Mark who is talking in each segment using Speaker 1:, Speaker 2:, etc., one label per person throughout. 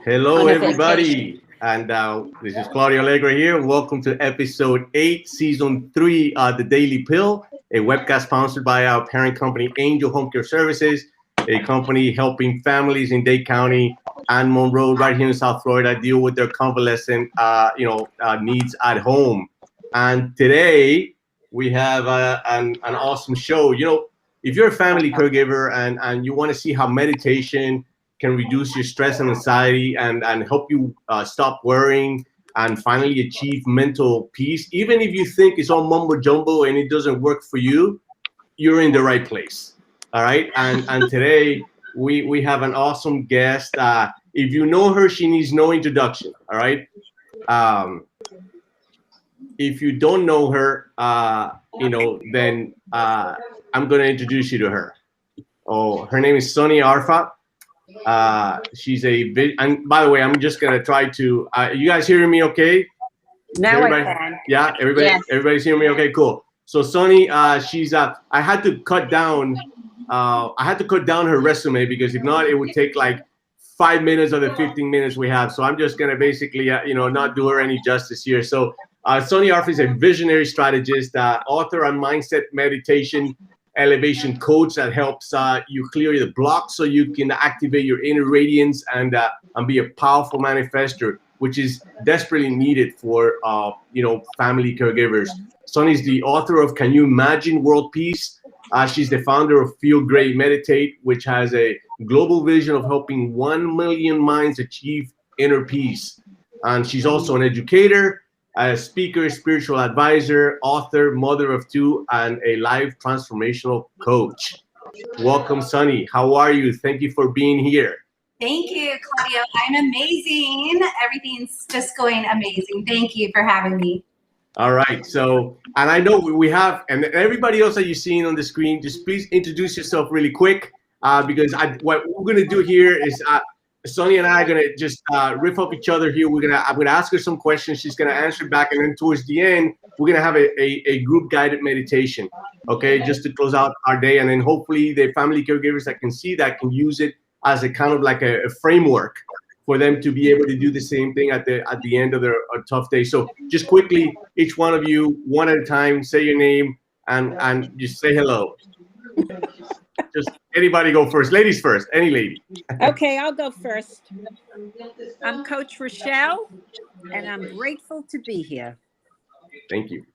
Speaker 1: Hello, everybody. And this is Claudio Alegre here. Welcome to episode 8, season 3 of The Daily Pill, a webcast sponsored by our parent company, Angel Home Care Services, a company helping families in Dade County and Monroe, right here in South Florida, deal with their convalescent, needs at home. And today we have an awesome show. If you're a family caregiver and you want to see how meditation can reduce your stress and anxiety and help you stop worrying and finally achieve mental peace. Even if you think it's all mumbo jumbo and it doesn't work for you, you're in the right place. All right. And today we have an awesome guest. If you know her, she needs no introduction. All right. If you don't know her, then I'm going to introduce you to her. Oh, her name is Sunny Arfa. She's and by the way, I'm just gonna try to. You guys hearing me? Okay?
Speaker 2: Now I can.
Speaker 1: Yeah, everybody. Yes. Everybody's hearing me? Okay, cool. So Sunny, she's. I had to cut down. Her resume because if not, it would take like 5 minutes of the 15 minutes we have. So I'm just gonna basically, not do her any justice here. So Sunny Arfa is a visionary strategist, author on mindset meditation. Elevation coach that helps you clear the blocks so you can activate your inner radiance and be a powerful manifester, which is desperately needed for family caregivers. Sunny's the author of Can You Imagine World Peace? She's the founder of Feel Great Meditate, which has a global vision of helping 1 million minds achieve inner peace. And she's also an educator, a speaker, spiritual advisor, author, mother of 2, and a life transformational coach. Welcome, Sunny. How are you? Thank you for being here.
Speaker 2: Thank you, Claudio. I'm amazing. Everything's just going amazing. Thank you for having me.
Speaker 1: All right. So, and I know we have, and everybody else that you're seeing on the screen, just please introduce yourself really quick because what we're going to do here is Sunny and I are gonna just riff up each other here. I'm gonna ask her some questions. She's gonna answer back, and then towards the end, we're gonna have a group guided meditation. Okay, just to close out our day, and then hopefully the family caregivers that can see that can use it as a kind of like a framework for them to be able to do the same thing at the end of their tough day. So just quickly, each one of you, one at a time, say your name and just say hello. Just anybody go first. Ladies first. Any lady.
Speaker 3: Okay, I'll go first. I'm Coach Rochelle, and I'm grateful to be here.
Speaker 1: Thank you.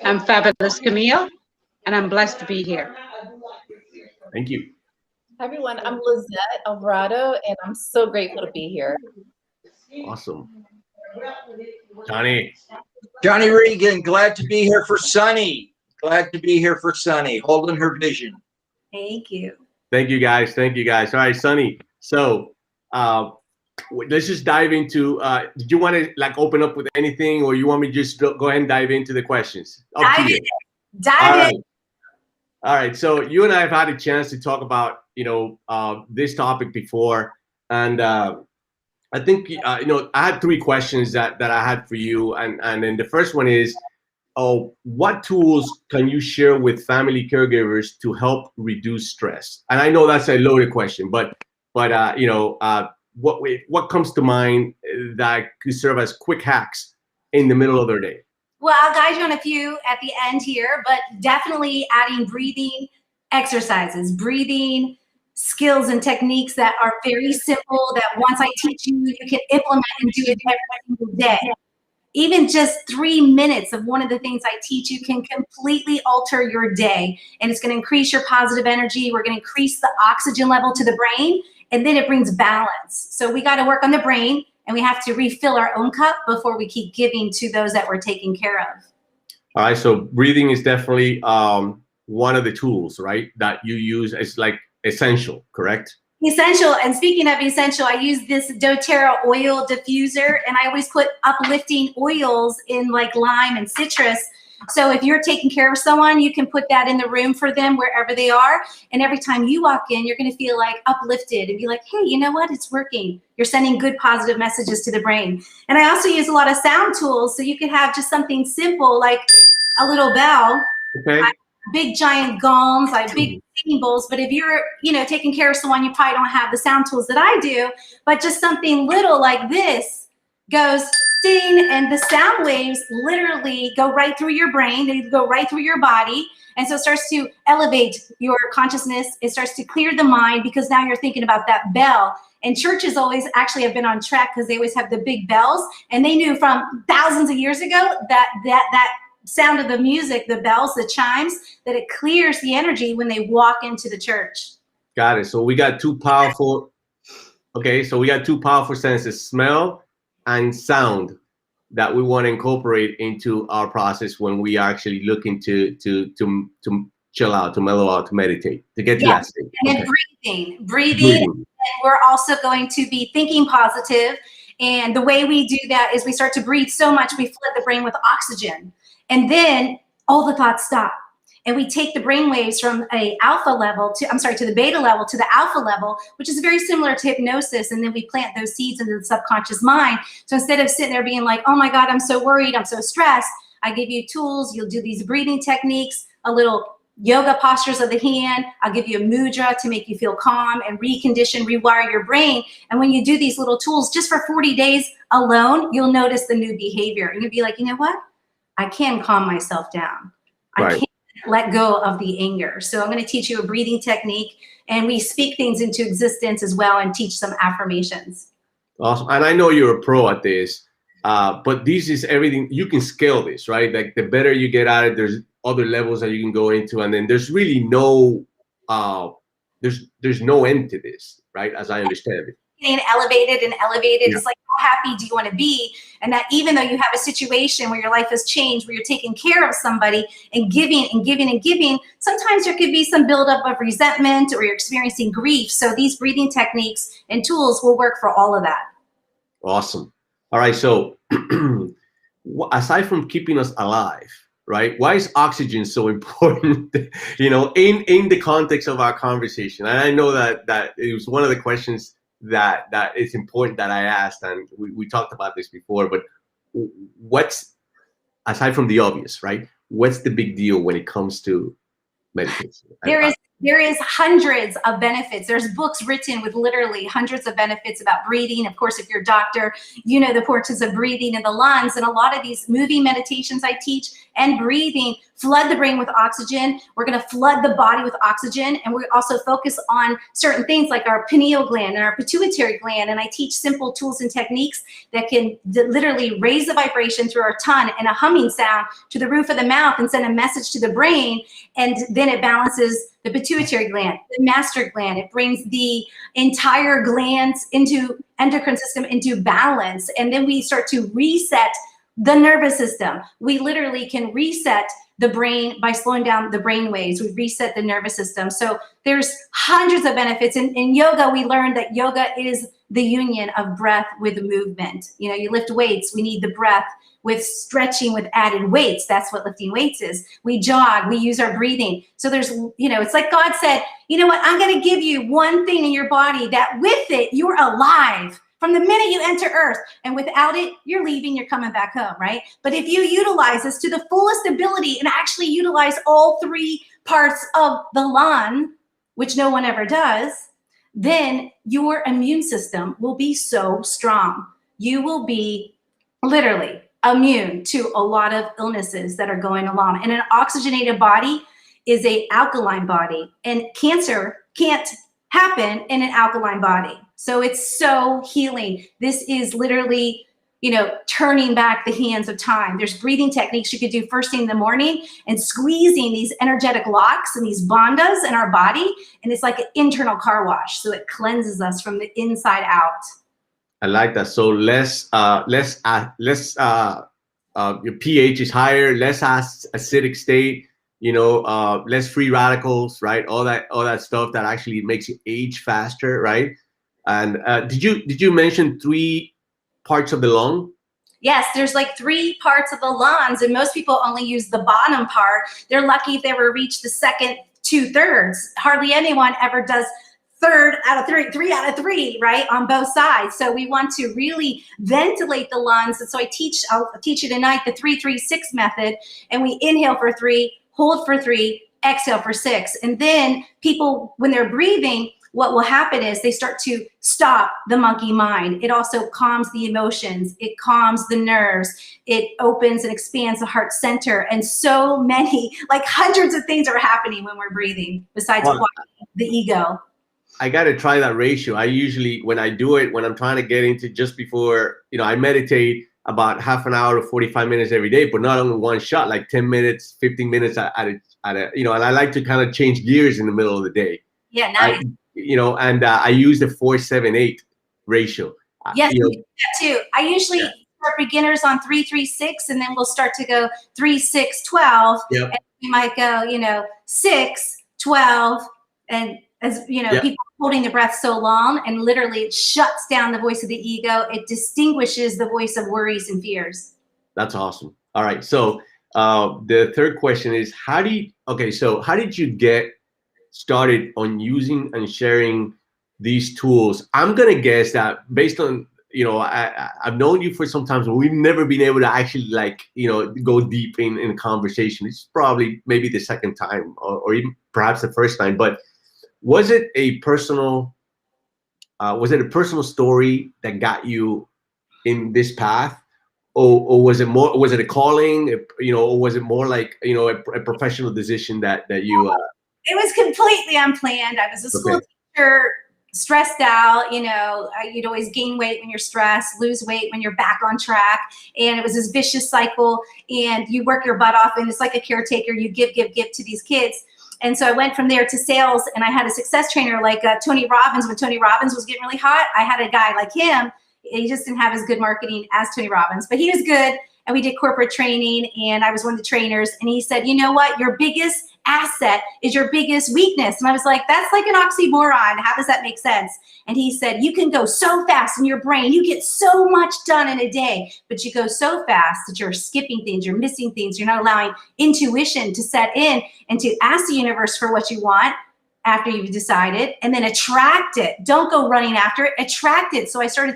Speaker 4: I'm Fabulous Camille, and I'm blessed to be here.
Speaker 1: Thank you.
Speaker 5: Hi, everyone. I'm Lizette Alvarado, and I'm so grateful to be here.
Speaker 1: Awesome. Johnny
Speaker 6: Regan, glad to be here for Sunny. Glad to be here for Sunny, holding her vision.
Speaker 2: Thank you.
Speaker 1: Thank you, guys. All right, Sunny. So let's just dive into, did you want to like open up with anything or you want me to just go ahead and dive into the questions?
Speaker 2: Dive in.
Speaker 1: All right. So you and I have had a chance to talk about, this topic before. And I think, I had 3 questions that I had for you. And then the first one is, what tools can you share with family caregivers to help reduce stress? And I know that's a loaded question, but what comes to mind that could serve as quick hacks in the middle of their day?
Speaker 2: Well, I'll guide you on a few at the end here, but definitely adding breathing exercises, breathing skills and techniques that are very simple that once I teach you, you can implement and do it every single day. Even just 3 minutes of one of the things I teach you can completely alter your day. And it's going to increase your positive energy. We're going to increase the oxygen level to the brain, and then it brings balance. So we got to work on the brain, and we have to refill our own cup before we keep giving to those that we're taking care of.
Speaker 1: All right. So breathing is definitely one of the tools, right, that you use. It's like essential, correct?
Speaker 2: Essential. And speaking of essential, I use this doTERRA oil diffuser, and I always put uplifting oils in like lime and citrus. So if you're taking care of someone, you can put that in the room for them wherever they are. And every time you walk in, you're going to feel like uplifted and be like, hey, you know what? It's working. You're sending good positive messages to the brain. And I also use a lot of sound tools. So you can have just something simple like a little bell.
Speaker 1: Okay.
Speaker 2: Big giant gongs, like big singing bowls, but if you're, taking care of someone, you probably don't have the sound tools that I do, but just something little like this goes ding, and the sound waves literally go right through your brain. They go right through your body. And so it starts to elevate your consciousness. It starts to clear the mind because now you're thinking about that bell. And churches always actually have been on track because they always have the big bells. And they knew from thousands of years ago that sound of the music, the bells, the chimes, that it clears the energy when they walk into the church.
Speaker 1: Got it. So we got two powerful, senses, smell and sound, that we want to incorporate into our process when we are actually looking to chill out, to mellow out, to meditate, to get to that state.
Speaker 2: And then breathing. And we're also going to be thinking positive. And the way we do that is we start to breathe so much, we flood the brain with oxygen. And then all the thoughts stop. And we take the brain waves from to the beta level to the alpha level, which is very similar to hypnosis. And then we plant those seeds into the subconscious mind. So instead of sitting there being like, oh my God, I'm so worried, I'm so stressed, I give you tools. You'll do these breathing techniques, a little yoga postures of the hand. I'll give you a mudra to make you feel calm and recondition, rewire your brain. And when you do these little tools just for 40 days alone, you'll notice the new behavior. And you'll be like, you know what? I can calm myself down. I can let go of the anger. So I'm going to teach you a breathing technique, and we speak things into existence as well and teach some affirmations.
Speaker 1: Awesome. And I know you're a pro at this, but this is everything. You can scale this, right? Like the better you get at it, there's other levels that you can go into, and then there's really no, there's no end to this, right? As I understand it.
Speaker 2: Getting elevated. Yeah. It's like, how happy do you want to be? And that even though you have a situation where your life has changed, where you're taking care of somebody and giving, sometimes there could be some buildup of resentment, or you're experiencing grief. So these breathing techniques and tools will work for all of that.
Speaker 1: Awesome. All right. So aside from keeping us alive, right? Why is oxygen so important, in the context of our conversation? And I know that it was one of the questions that is important that I asked, and we talked about this before, but what's, aside from the obvious, right? What's the big deal when it comes to meditation? There is hundreds of benefits. There's books written with literally hundreds of benefits about breathing. Of course, if you're a doctor, you know the importance of breathing in the lungs. And a lot of these moving meditations I teach and breathing flood the brain with oxygen. We're going to flood the body with oxygen. And we also focus on certain things like our pineal gland and our pituitary gland. And I teach simple tools and techniques that can literally raise the vibration through our tongue and a humming sound to the roof of the mouth and send a message to the brain. And then it balances the pituitary gland, the master gland. It brings the entire glands into endocrine system into balance. And then we start to reset the nervous system. We literally can reset the brain by slowing down the brain waves. We reset the nervous system. So there's hundreds of benefits. In yoga, we learned that yoga is the union of breath with movement. You lift weights, we need the breath with stretching with added weights. That's what lifting weights is. We jog, we use our breathing. So there's, it's like God said, you know what, I'm going to give you one thing in your body that with it, you're alive from the minute you enter earth. And without it, you're leaving, you're coming back home, right? But if you utilize this to the fullest ability and actually utilize all three parts of the lung, which no one ever does, then your immune system will be so strong. You will be literally immune to a lot of illnesses that are going along. And an oxygenated body is an alkaline body, and cancer can't happen in an alkaline body. So it's so healing. This is literally, turning back the hands of time. There's breathing techniques you could do first thing in the morning and squeezing these energetic locks and these bandhas in our body. And it's like an internal car wash. So it cleanses us from the inside out. I like that. So your pH is higher, less acidic state, less free radicals, right? All that stuff that actually makes you age faster, right? And did you mention 3 parts of the lung?
Speaker 2: Yes, there's like 3 parts of the lungs, and most people only use the bottom part. They're lucky if they ever reach the second 2/3. Hardly anyone ever does 3 out of 3, right, on both sides. So we want to really ventilate the lungs. And so I'll teach you tonight the 3-3-6 method. And we inhale for 3, hold for 3, exhale for 6. And then people, when they're breathing, what will happen is they start to stop the monkey mind. It also calms the emotions. It calms the nerves. It opens and expands the heart center. And so many, like hundreds of things are happening when we're breathing besides the ego.
Speaker 1: I got to try that ratio. I usually, when I do it, when I'm trying to get into just before, I meditate about half an hour to 45 minutes every day, but not only one shot, like 10 minutes, 15 minutes at a, and I like to kind of change gears in the middle of the day.
Speaker 2: Yeah, nice.
Speaker 1: And I use the 4-7-8 ratio.
Speaker 2: Yes, we do that too. I usually start beginners on 3-3-6, and then we'll start to go 3-6-12.
Speaker 1: Yep.
Speaker 2: And we might go, 6-12, and as people holding the breath so long, and literally it shuts down the voice of the ego. It distinguishes the voice of worries and fears.
Speaker 1: That's awesome. All right. So the third question is, how did you get started on using and sharing these tools? I'm going to guess that based on, I've known you for some time, but we've never been able to actually go deep in conversation. It's probably maybe the second time or even perhaps the first time, but was it a personal story that got you in this path? Or was it a calling, or was it more like, a professional decision that you,
Speaker 2: It was completely unplanned. I was a school teacher, stressed out. You'd always gain weight when you're stressed, lose weight when you're back on track. And it was this vicious cycle, and you work your butt off, and it's like a caretaker. You give to these kids. And so I went from there to sales, and I had a success trainer like Tony Robbins. When Tony Robbins was getting really hot, I had a guy like him. He just didn't have as good marketing as Tony Robbins, but he was good. And we did corporate training, and I was one of the trainers. And he said, you know what? Your biggest asset is your biggest weakness. And I was like, that's like an oxymoron. How does that make sense? And he said, you can go so fast in your brain. You get so much done in a day, but you go so fast that you're skipping things, you're missing things. You're not allowing intuition to set in and to ask the universe for what you want after you've decided, and then attract it. Don't go running after it, attract it. So I started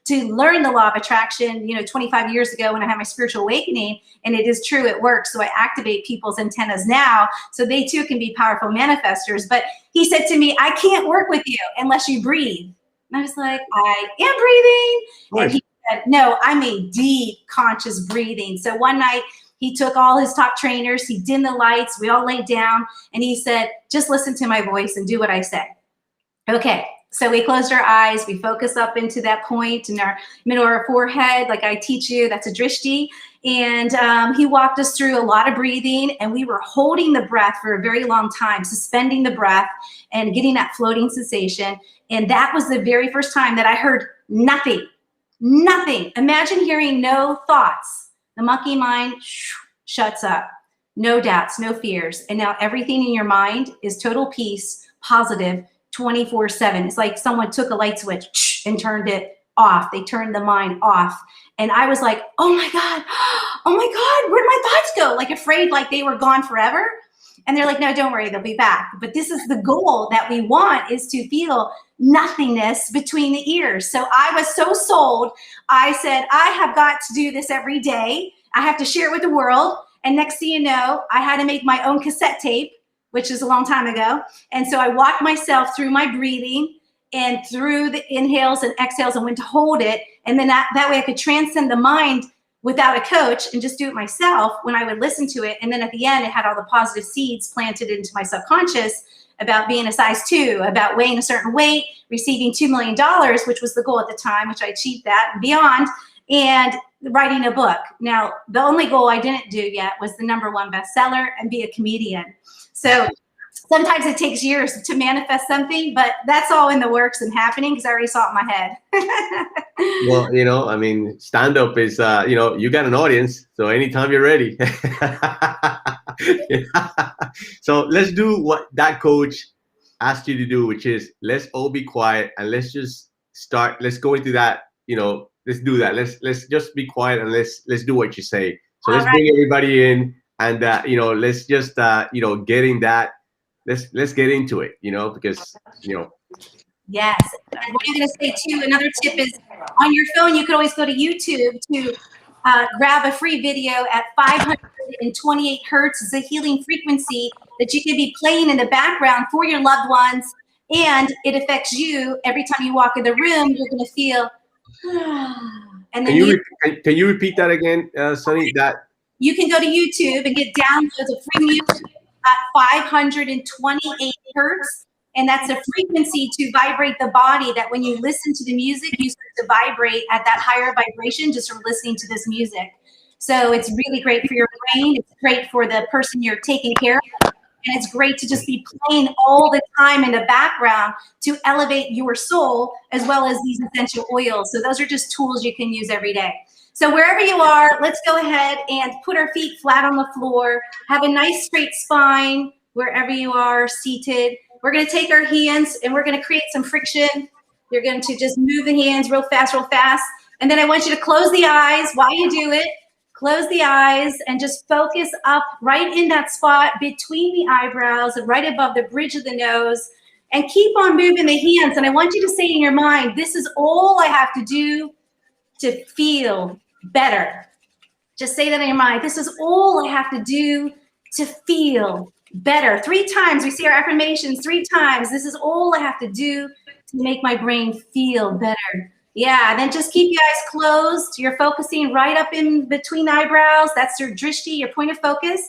Speaker 2: to learn the law of attraction, 25 years ago when I had my spiritual awakening, and it is true, it works. So I activate people's antennas now so they too can be powerful manifestors. But he said to me, I can't work with you unless you breathe. And I was like, I am breathing. And he said, no, I mean deep conscious breathing. So one night, he took all his top trainers, he dimmed the lights, we all laid down, and he said, just listen to my voice and do what I say. Okay, so we closed our eyes, we focus up into that point in our middle of our forehead, like I teach you, that's a drishti. And he walked us through a lot of breathing, and we were holding the breath for a very long time, suspending the breath and getting that floating sensation. And that was the very first time that I heard nothing. Imagine hearing no thoughts. The monkey mind shuts up. No doubts, no fears. And now everything in your mind is total peace, positive, 24/7. It's like someone took a light switch and turned it off. They turned the mind off. And I was like, oh my God, where'd my thoughts go? Like afraid like they were gone forever. And they're like, no, don't worry, they'll be back. But this is the goal that we want, is to feel nothingness between the ears. So I was so sold. I said, I have got to do this every day. I have to share it with the world. And next thing you know, I had to make my own cassette tape, which is a long time ago. And so I walked myself through my breathing and through the inhales and exhales and went to hold it. And then that way I could transcend the mind without a coach and just do it myself when I would listen to it. And then at the end, it had all the positive seeds planted into my subconscious about being a size 2, about weighing a certain weight, receiving $2 million, which was the goal at the time, which I achieved that and beyond, and writing a book. Now, the only goal I didn't do yet was the #1 bestseller and be a comedian. So sometimes it takes years to manifest something, but that's all in the works and happening because I already saw it in my head.
Speaker 1: Well, stand-up is, you got an audience, so anytime you're ready. So let's do what that coach asked you to do, which is let's all be quiet and let's just start. Let's go into that, let's do that. Let's just be quiet and let's do what you say. So let's bring everybody in and, let's just, getting that. Let's get into it, because,
Speaker 2: Yes. And what I'm going to say too, another tip is on your phone, you could always go to YouTube to grab a free video at 528 hertz. It's a healing frequency that you can be playing in the background for your loved ones, and it affects you. Every time you walk in the room, you're going to feel, and then
Speaker 1: can you repeat that again, Sunny? That
Speaker 2: you can go to YouTube and get downloads of free music at 528 hertz. And that's a frequency to vibrate the body, that when you listen to the music, you start to vibrate at that higher vibration just from listening to this music. So it's really great for your brain. It's great for the person you're taking care of. And it's great to just be playing all the time in the background to elevate your soul, as well as these essential oils. So those are just tools you can use every day. So wherever you are, let's go ahead and put our feet flat on the floor. Have a nice straight spine wherever you are seated. We're going to take our hands and we're going to create some friction. You're going to just move the hands real fast. And then I want you to close the eyes while you do it. Close the eyes and just focus up right in that spot between the eyebrows and right above the bridge of the nose. And keep on moving the hands. And I want you to say in your mind, this is all I have to do to feel better. Just say that in your mind. This is all I have to do to feel better. 3 times. We see our affirmations 3 times. This is all I have to do to make my brain feel better. Yeah, and then just keep your eyes closed. You're focusing right up in between the eyebrows. That's your drishti, your point of focus.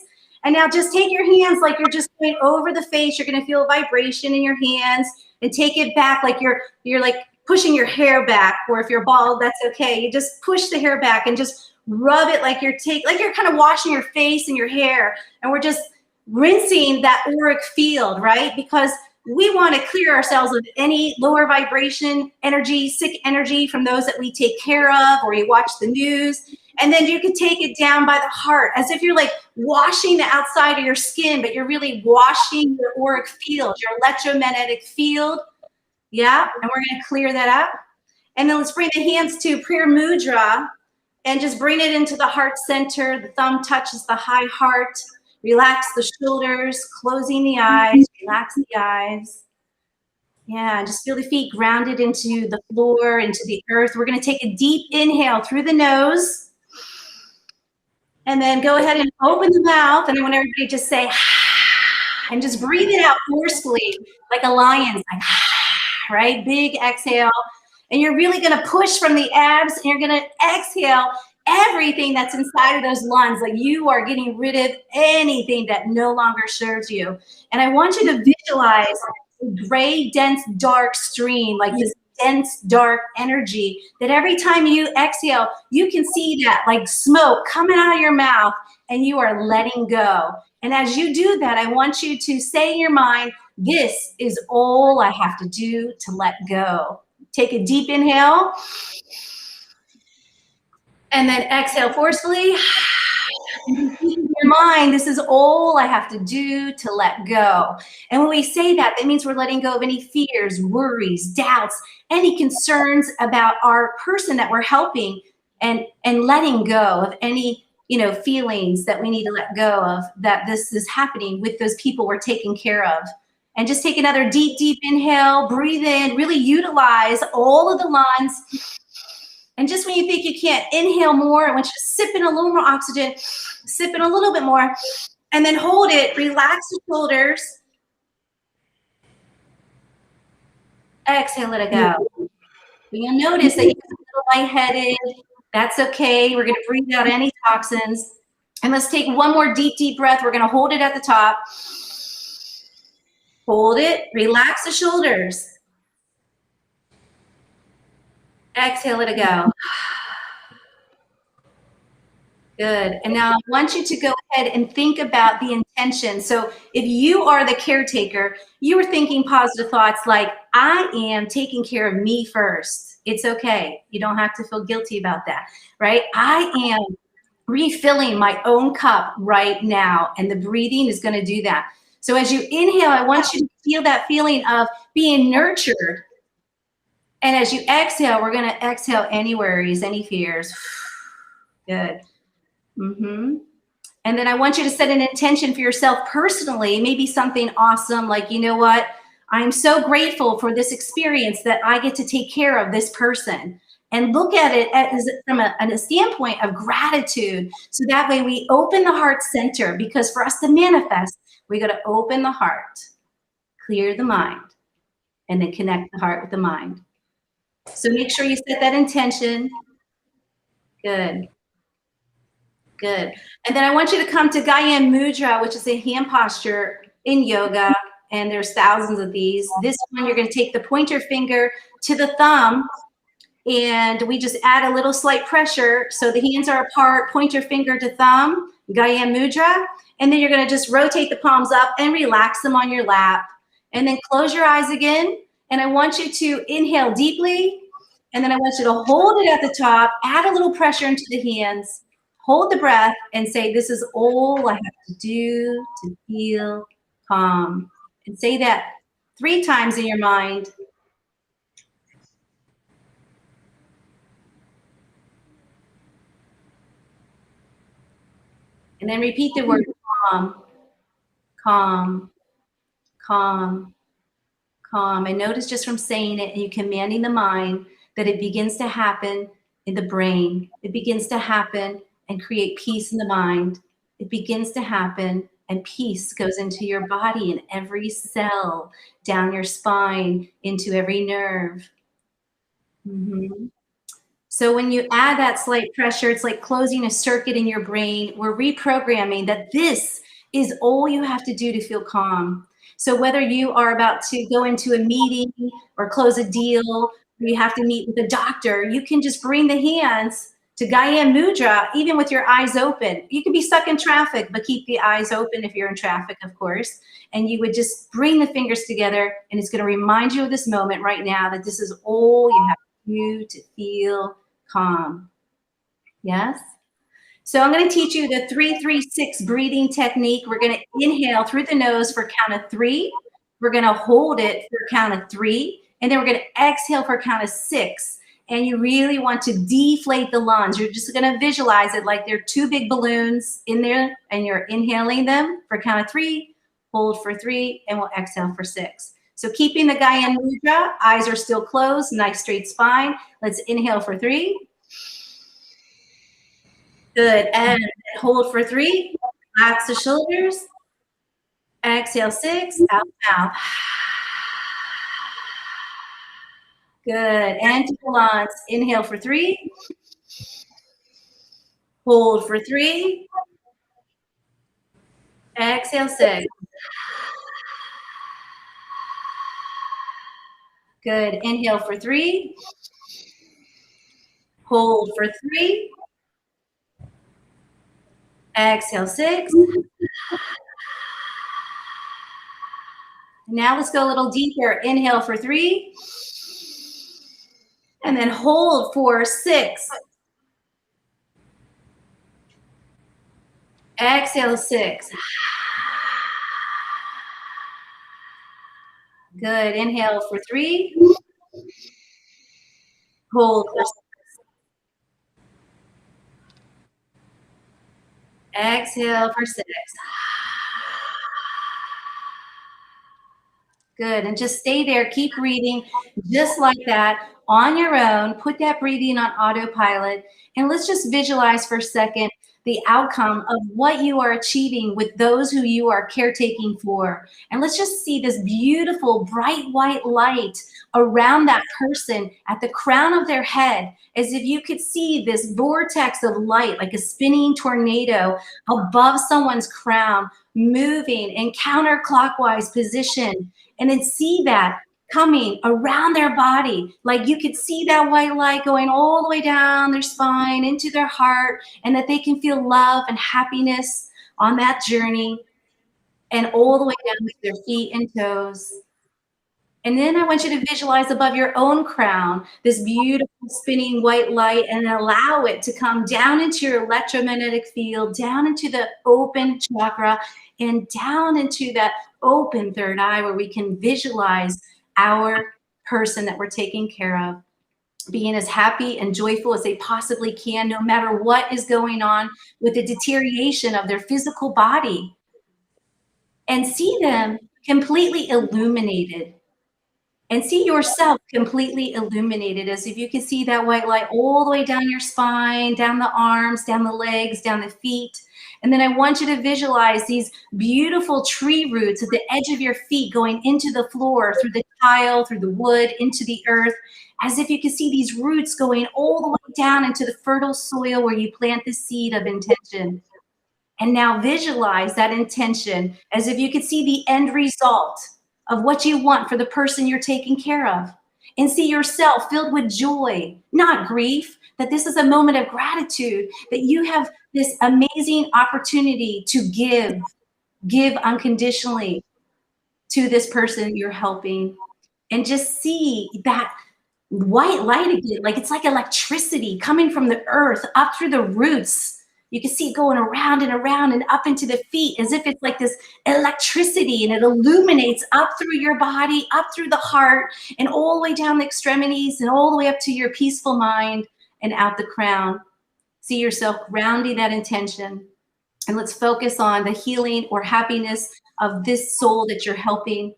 Speaker 2: And now just take your hands like you're just going over the face. You're going to feel a vibration in your hands, and take it back like you're like pushing your hair back, or if you're bald, that's okay. You just push the hair back and just rub it like you're kind of washing your face and your hair. And we're just rinsing that auric field, right? Because we want to clear ourselves of any lower vibration energy, sick energy from those that we take care of, or you watch the news. And then you can take it down by the heart, as if you're like washing the outside of your skin, but you're really washing your auric field, your electromagnetic field. Yeah, and we're going to clear that up. And then let's bring the hands to prayer mudra and just bring it into the heart center. The thumb touches the high heart. Relax the shoulders, closing the eyes, relax the eyes. Yeah, just feel the feet grounded into the floor, into the earth. We're going to take a deep inhale through the nose. And then go ahead and open the mouth. And I want everybody to just say, and just breathe it out forcefully, like a lion's, like, right? Big exhale. And you're really going to push from the abs, and you're going to exhale everything that's inside of those lungs. Like you are getting rid of anything that no longer serves you. And I want you to visualize a gray, dense, dark stream, like this dense, dark energy, that every time you exhale, you can see that like smoke coming out of your mouth, and you are letting go. And as you do that, I want you to say in your mind, this is all I have to do to let go. Take a deep inhale. And then exhale forcefully. And keep in your mind, this is all I have to do to let go. And when we say that, that means we're letting go of any fears, worries, doubts, any concerns about our person that we're helping, and letting go of any, feelings that we need to let go of, that this is happening with those people we're taking care of. And just take another deep, deep inhale, breathe in, really utilize all of the lungs. And just when you think you can't inhale more, I want you to sip in a little more oxygen, sip in a little bit more, and then hold it. Relax the shoulders. Exhale, let it go. You'll notice that you're a little lightheaded. That's okay. We're going to breathe out any toxins. And let's take one more deep, deep breath. We're going to hold it at the top. Hold it. Relax the shoulders. Exhale, let it go. Good. And now I want you to go ahead and think about the intention. So if you are the caretaker, you are thinking positive thoughts like, I am taking care of me first. It's okay. You don't have to feel guilty about that, right? I am refilling my own cup right now. And the breathing is going to do that. So as you inhale, I want you to feel that feeling of being nurtured. And as you exhale, we're going to exhale any worries, any fears. Good. And then I want you to set an intention for yourself personally, maybe something awesome like, you know what? I'm so grateful for this experience that I get to take care of this person. And look at it as from a standpoint of gratitude. So that way we open the heart center, because for us to manifest, We got to open the heart, clear the mind, and then connect the heart with the mind. So make sure you set that intention. Good. Good. And then I want you to come to Guyan Mudra, which is a hand posture in yoga. And there's thousands of these. This one, you're going to take the pointer finger to the thumb, and we just add a little slight pressure. So the hands are apart, pointer finger to thumb, Guyan Mudra. And then you're going to just rotate the palms up and relax them on your lap. And then close your eyes again. And I want you to inhale deeply. And then I want you to hold it at the top, add a little pressure into the hands, hold the breath, and say, this is all I have to do to feel calm. And say that 3 times in your mind. And then repeat the word calm, calm, calm, calm. And notice just from saying it and you commanding the mind that it begins to happen in the brain. It begins to happen and create peace in the mind. It begins to happen and peace goes into your body in every cell, down your spine, into every nerve. Mm-hmm. So when you add that slight pressure, it's like closing a circuit in your brain. We're reprogramming that this is all you have to do to feel calm. So whether you are about to go into a meeting or close a deal, or you have to meet with a doctor, you can just bring the hands to Guyan Mudra, even with your eyes open. You can be stuck in traffic, but keep the eyes open if you're in traffic, of course. And you would just bring the fingers together, and it's going to remind you of this moment right now that this is all you have to do to feel calm. Yes? So I'm going to teach you the 3-3-6 breathing technique. We're going to inhale through the nose for a count of 3. We're going to hold it for a count of 3. And then we're going to exhale for a count of 6. And you really want to deflate the lungs. You're just going to visualize it like they're 2 big balloons in there, and you're inhaling them for a count of 3, hold for 3, and we'll exhale for 6. So keeping the Guyan Mudra, eyes are still closed, nice straight spine. Let's inhale for 3. Good, and hold for 3. Relax the shoulders. Exhale 6, out mouth. Good, and to the lungs. Inhale for 3. Hold for 3. Exhale 6. Good, inhale for 3. Hold for 3. Exhale 6. Now let's go a little deeper. Inhale for 3. And then hold for 6. Exhale 6. Good. Inhale for 3. Hold for 6. Exhale for 6. Good. And just stay there. Keep breathing just like that on your own. Put that breathing on autopilot. And let's just visualize for a second the outcome of what you are achieving with those who you are caretaking for. And let's just see this beautiful, bright white light around that person at the crown of their head, as if you could see this vortex of light, like a spinning tornado above someone's crown, moving in counterclockwise position. And then see that coming around their body. Like you could see that white light going all the way down their spine into their heart, and that they can feel love and happiness on that journey, and all the way down to their feet and toes. And then I want you to visualize above your own crown this beautiful spinning white light, and allow it to come down into your electromagnetic field, down into the open chakra, and down into that open third eye, where we can visualize our person that we're taking care of being as happy and joyful as they possibly can, no matter what is going on with the deterioration of their physical body. And see them completely illuminated and see yourself completely illuminated, as if you could see that white light all the way down your spine, down the arms, down the legs, down the feet. And then I want you to visualize these beautiful tree roots at the edge of your feet going into the floor, through the tile, through the wood, into the earth, as if you could see these roots going all the way down into the fertile soil where you plant the seed of intention. And now visualize that intention as if you could see the end result of what you want for the person you're taking care of. And see yourself filled with joy, not grief, that this is a moment of gratitude, that you have this amazing opportunity to give unconditionally to this person you're helping. And just see that white light again, like it's like electricity coming from the earth up through the roots. You can see it going around and up into the feet, as if it's like this electricity, and it illuminates up through your body, up through the heart, and all the way down the extremities, and all the way up to your peaceful mind and out the crown. See yourself grounding that intention. And let's focus on the healing or happiness of this soul that you're helping.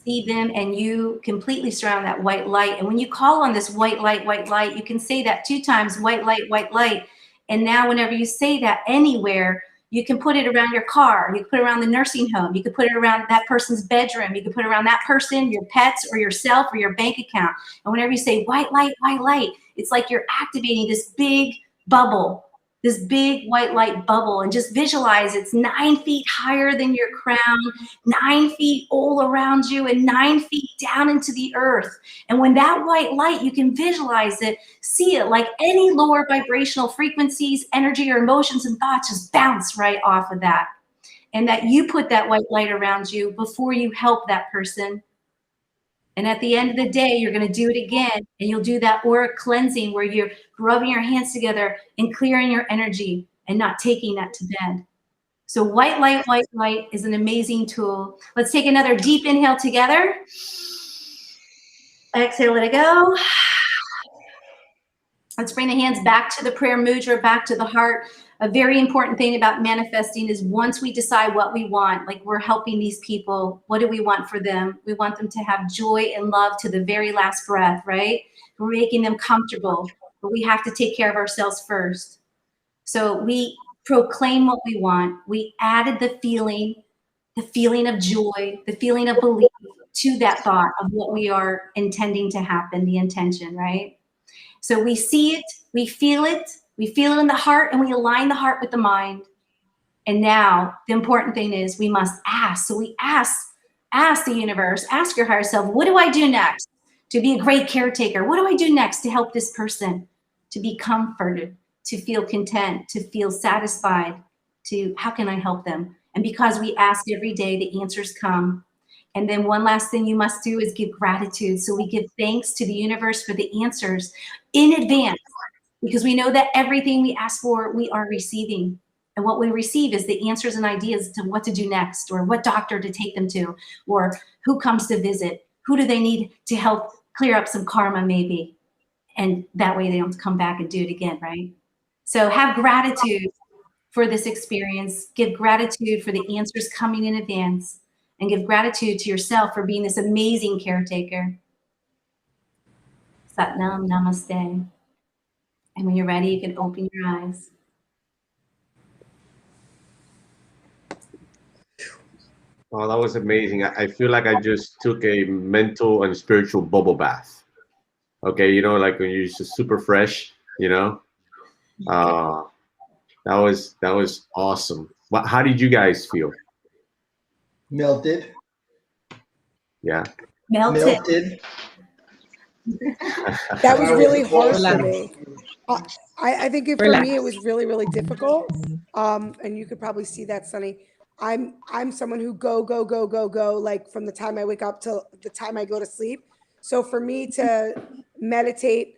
Speaker 2: See them, and you completely surround that white light. And when you call on this white light, you can say that 2 times, white light. And now whenever you say that anywhere, you can put it around your car, you can put it around the nursing home, you can put it around that person's bedroom, you can put it around that person, your pets, or yourself, or your bank account. And whenever you say white light, it's like you're activating this big bubble, this big white light bubble. And just visualize it's 9 feet higher than your crown, 9 feet all around you, and 9 feet down into the earth. And when that white light, you can visualize it, see it like any lower vibrational frequencies, energy, or emotions and thoughts just bounce right off of that. And that you put that white light around you before you help that person. And at the end of the day, you're going to do it again, and you'll do that aura cleansing where you're rubbing your hands together and clearing your energy and not taking that to bed. So white light is an amazing tool. Let's take another deep inhale together. Exhale, let it go. Let's bring the hands back to the prayer mudra, back to the heart. A very important thing about manifesting is once we decide what we want, like we're helping these people, what do we want for them? We want them to have joy and love to the very last breath, right? We're making them comfortable, but we have to take care of ourselves first. So we proclaim what we want. We added the feeling of joy, the feeling of belief to that thought of what we are intending to happen, the intention, right? So we see it, we feel it in the heart, and we align the heart with the mind. And now the important thing is we must ask. So we ask the universe, ask your higher self, what do I do next to be a great caretaker? What do I do next to help this person to be comforted, to feel content, to feel satisfied, to how can I help them? And because we ask every day, the answers come. And then one last thing you must do is give gratitude. So we give thanks to the universe for the answers in advance, because we know that everything we ask for, we are receiving. And what we receive is the answers and ideas to what to do next, or what doctor to take them to, or who comes to visit, who do they need to help clear up some karma maybe. And that way they don't come back and do it again, right? So have gratitude for this experience. Give gratitude for the answers coming in advance. And give gratitude to yourself for being this amazing caretaker. Satnam Namaste. And when you're ready, you can open your eyes.
Speaker 1: Oh, that was amazing. I feel like I just took a mental and spiritual bubble bath. Okay, you know, like when you're just super fresh, you know. That was awesome. How did you guys feel?
Speaker 7: Melted.
Speaker 1: Yeah.
Speaker 7: Melted.
Speaker 8: That was really hard for me. I think for me it was really, really difficult. And you could probably see that, Sunny. I'm someone who go, like from the time I wake up till the time I go to sleep. So for me to meditate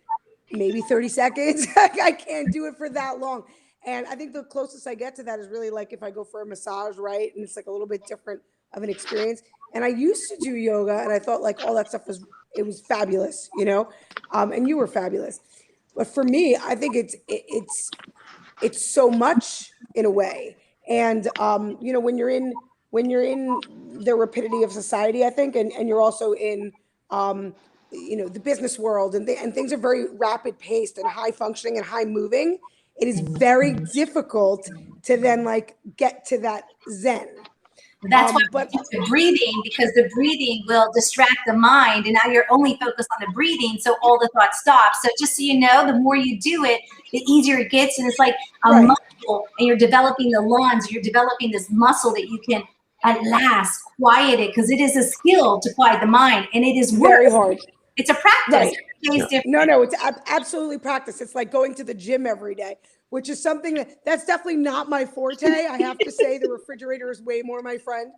Speaker 8: maybe 30 seconds, I can't do it for that long. And I think the closest I get to that is really like if I go for a massage, right? And it's like a little bit different of an experience. And I used to do yoga, and I thought like all that stuff was fabulous, you know? And you were fabulous. But for me, I think it's so much in a way. And, you know, when you're in when you're in the rapidity of society, I think, and you're also in, the business world, and things are very rapid paced and high functioning and high moving. It is very difficult to then like get to that zen.
Speaker 2: That's why we do the breathing, because the breathing will distract the mind, and now you're only focused on the breathing, so all the thoughts stop. So just so you know, the more you do it, the easier it gets, and it's like a muscle, and you're developing the lungs, you're developing this muscle that you can at last quiet it, because it is a skill to quiet the mind, and it is
Speaker 8: very hard.
Speaker 2: It's a practice.
Speaker 8: Right. No, it's absolutely practice. It's like going to the gym every day, which is something that's definitely not my forte. I have to say the refrigerator is way more my friend.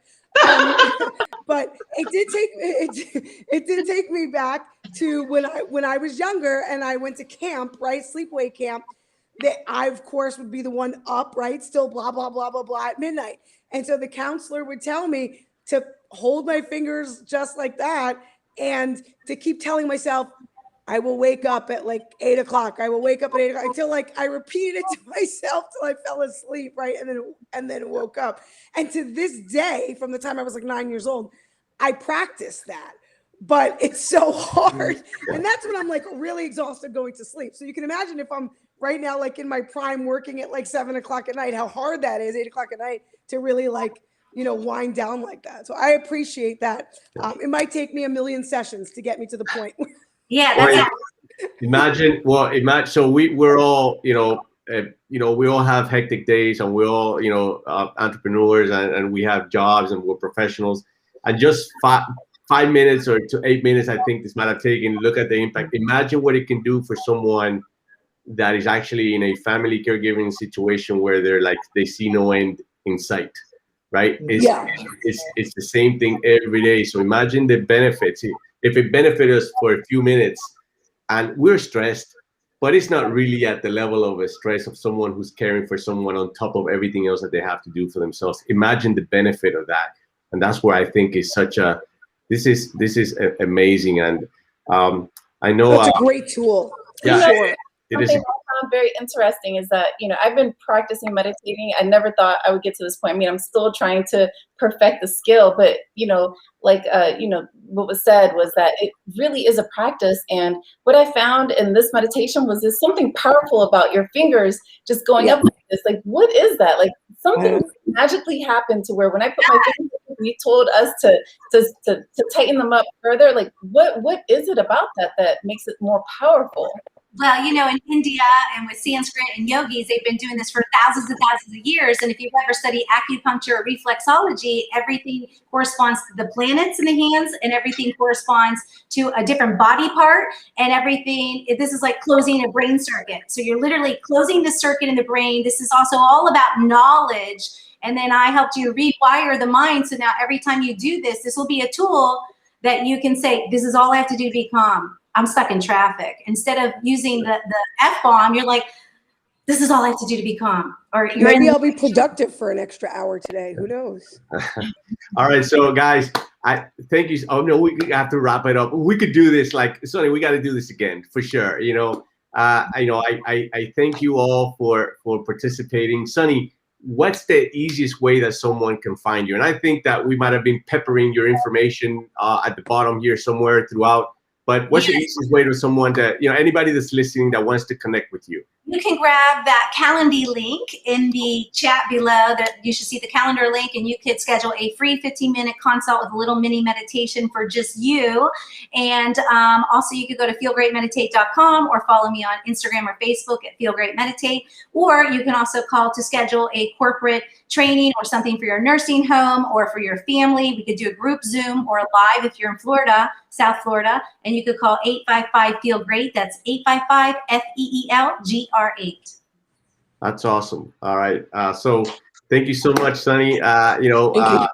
Speaker 8: But it did take me back to when I was younger and I went to camp, right? Sleepaway camp. That I, of course, would be the one up, right? Still blah, blah, blah, blah, blah at midnight. And so the counselor would tell me to hold my fingers just like that and to keep telling myself, I will wake up at like 8 o'clock. I will wake up at 8 o'clock until like I repeated it to myself till I fell asleep, right? And then woke up. And to this day, from the time I was like 9 years old, I practiced that. But it's so hard. And that's when I'm like really exhausted going to sleep. So you can imagine if I'm right now, like in my prime, working at like 7 o'clock at night, how hard that is, 8 o'clock at night, to really like, wind down like that. So I appreciate that. It might take me a million sessions to get me to the point.
Speaker 2: Yeah, that's
Speaker 1: Imagine. So we're all, we all have hectic days, and we're all, entrepreneurs, and we have jobs, and we're professionals. And just 5 minutes or to 8 minutes, I think this might have taken. Look at the impact. Imagine what it can do for someone that is actually in a family caregiving situation where they see no end in sight. Right? It's the same thing every day. So imagine the benefits. If it benefits us for a few minutes, and we're stressed, but it's not really at the level of a stress of someone who's caring for someone on top of everything else that they have to do for themselves. Imagine the benefit of that. And that's where I think is this is amazing. And I know
Speaker 8: it's a great tool.
Speaker 1: Yeah,
Speaker 8: sure.
Speaker 1: It is.
Speaker 5: Something I found very interesting is that, I've been practicing meditating. I never thought I would get to this point. I mean, I'm still trying to perfect the skill, but, what was said was that it really is a practice. And what I found in this meditation was there's something powerful about your fingers just going up like this. Like, what is that? Like, something magically happened to where when I put my fingers, you told us to tighten them up further. Like, what is it about that makes it more powerful?
Speaker 2: Well, in India and with Sanskrit and yogis, they've been doing this for thousands and thousands of years. And if you've ever studied acupuncture or reflexology, everything corresponds to the planets in the hands, and everything corresponds to a different body part, and everything. This is like closing a brain circuit. So you're literally closing the circuit in the brain. This is also all about knowledge. And then I helped you rewire the mind. So now every time you do this, this will be a tool that you can say, this is all I have to do to be calm. I'm stuck in traffic. Instead of using the F-bomb, you're like, this is all I have to do to be calm. Or
Speaker 8: maybe I'll be productive for an extra hour today. Who knows?
Speaker 1: All right. So guys, I thank you. Oh no, we have to wrap it up. We could do this Sonny, we got to do this again for sure. I thank you all for participating. Sonny, what's the easiest way that someone can find you? And I think that we might have been peppering your information at the bottom here somewhere throughout. But what's the easiest way to someone to, anybody that's listening that wants to connect with you?
Speaker 2: You can grab that Calendly link in the chat below. That you should see the calendar link, and you could schedule a free 15-minute consult with a little mini meditation for just you. And also you could go to feelgreatmeditate.com or follow me on Instagram or Facebook at feelgreatmeditate. Or you can also call to schedule a corporate training or something for your nursing home or for your family. We could do a group Zoom or live if you're in Florida, South Florida, and you could call 855-FEEL-GREAT. That's 855-FEELGR8.
Speaker 1: That's awesome. All right. So thank you so much, Sonny. So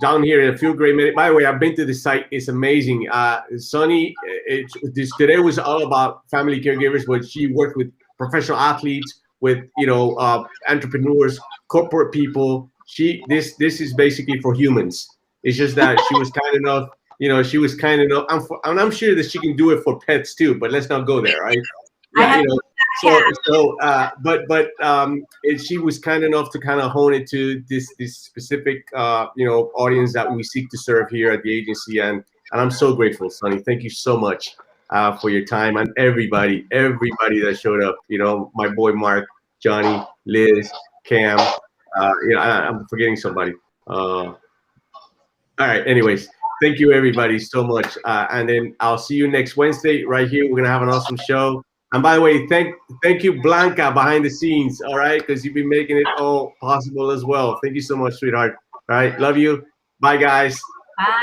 Speaker 1: down here in Feel Great Minute. By the way, I've been to the site. It's amazing. Sonny, today was all about family caregivers, but she worked with professional athletes, with entrepreneurs, corporate people. This is basically for humans. It's just that she was kind enough. And I'm sure that she can do it for pets too. But let's not go there, right? Yeah, She was kind enough to kind of hone it to this specific audience that we seek to serve here at the agency, and I'm so grateful, Sonny. Thank you so much for your time, and everybody that showed up. My boy Mark, Johnny, Liz, Cam. I'm forgetting somebody. All right. Anyways, thank you everybody so much, and then I'll see you next Wednesday right here. We're gonna have an awesome show. And by the way, thank you, Blanca, behind the scenes. All right, because you've been making it all possible as well. Thank you so much, sweetheart. All right, love you. Bye, guys.